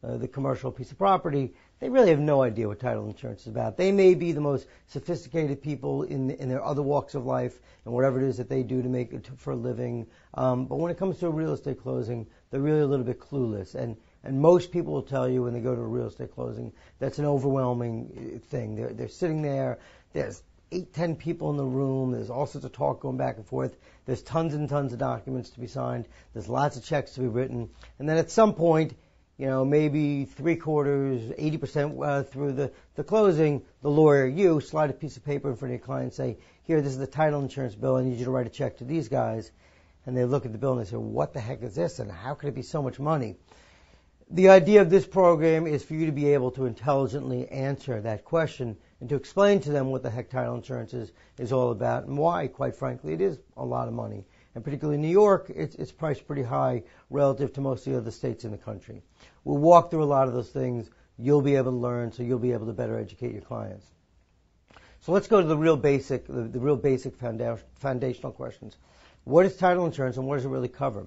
the commercial piece of property, they really have no idea what title insurance is about. They may be the most sophisticated people in their other walks of life and whatever it is that they do to make it for a living. But when it comes to a real estate closing, they're really a little bit clueless. And most people will tell you when they go to a real estate closing, that's an overwhelming thing. They're sitting there. There's 8-10 people in the room. There's all sorts of talk going back and forth. There's tons and tons of documents to be signed. There's lots of checks to be written. And then at some point, maybe 3/4, 80% through the closing, the lawyer, you, slide a piece of paper in front of your client and say, here, this is the title insurance bill. I need you to write a check to these guys. And they look at the bill and they say, what the heck is this? And how could it be so much money? The idea of this program is for you to be able to intelligently answer that question and to explain to them what the heck title insurance is all about and why, quite frankly, it is a lot of money. And particularly in New York, it's priced pretty high relative to most of the other states in the country. We'll walk through a lot of those things. You'll be able to learn, so you'll be able to better educate your clients. So let's go to the real basic foundational questions. What is title insurance and what does it really cover?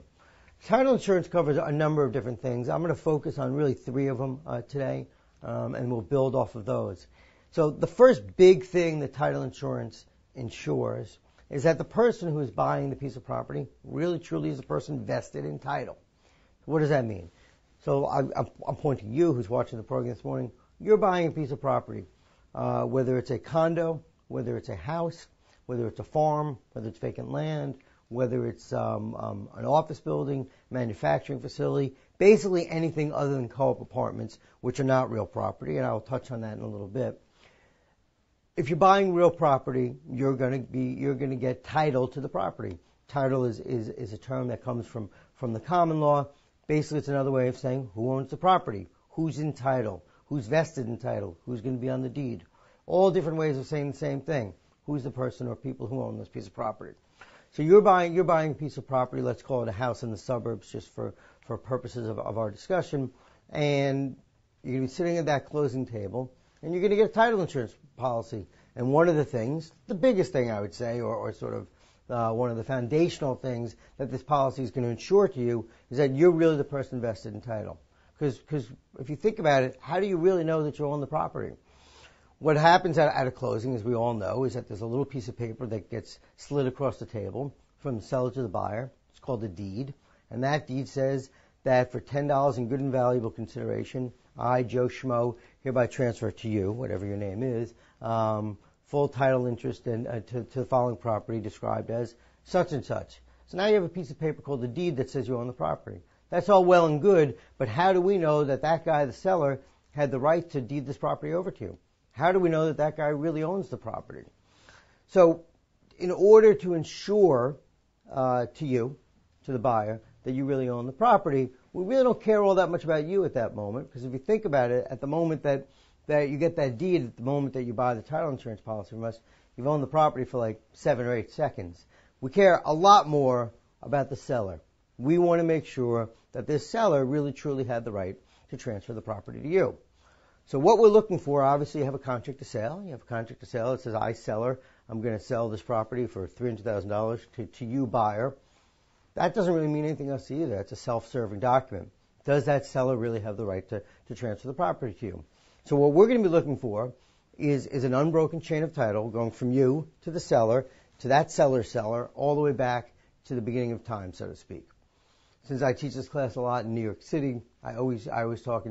Title insurance covers a number of different things. I'm going to focus on really 3 of them today, and we'll build off of those. So the first big thing that title insurance insures is that the person who is buying the piece of property really truly is a person vested in title. What does that mean? So I'm pointing to you who's watching the program this morning. You're buying a piece of property, whether it's a condo, whether it's a house, whether it's a farm, whether it's vacant land, whether it's an office building, manufacturing facility, basically anything other than co-op apartments, which are not real property, and I'll touch on that in a little bit. If you're buying real property, you're going to get title to the property. Title is a term that comes from the common law. Basically, it's another way of saying who owns the property, who's in title, who's vested in title, who's going to be on the deed. All different ways of saying the same thing. Who's the person or people who own this piece of property? So you're buying a piece of property, let's call it a house in the suburbs just for purposes of our discussion, and you're going to be sitting at that closing table, and you're going to get a title insurance policy. And one of the things, the biggest thing I would say, or sort of one of the foundational things that this policy is going to ensure to you is that you're really the person vested in title. Because if you think about it, how do you really know that you own the property? What happens at a closing, as we all know, is that there's a little piece of paper that gets slid across the table from the seller to the buyer. It's called a deed. And that deed says that for $10 in good and valuable consideration, I, Joe Schmo, hereby transfer to you, whatever your name is, full title interest to the following property described as such and such. So now you have a piece of paper called a deed that says you own the property. That's all well and good, but how do we know that that guy, the seller, had the right to deed this property over to you? How do we know that that guy really owns the property? So in order to ensure to you, to the buyer, that you really own the property, we really don't care all that much about you at that moment, because if you think about it, at the moment that you get that deed, at the moment that you buy the title insurance policy from us, you've owned the property for like 7 or 8 seconds. We care a lot more about the seller. We want to make sure that this seller really truly had the right to transfer the property to you. So what we're looking for, obviously, you have a contract to sell. You have a contract to sell. It says, I, seller, I'm going to sell this property for $300,000 to you, buyer. That doesn't really mean anything else either. It's a self-serving document. Does that seller really have the right to transfer the property to you? So what we're going to be looking for is an unbroken chain of title going from you to the seller, to that seller's seller, all the way back to the beginning of time, so to speak. Since I teach this class a lot in New York City, I always talk in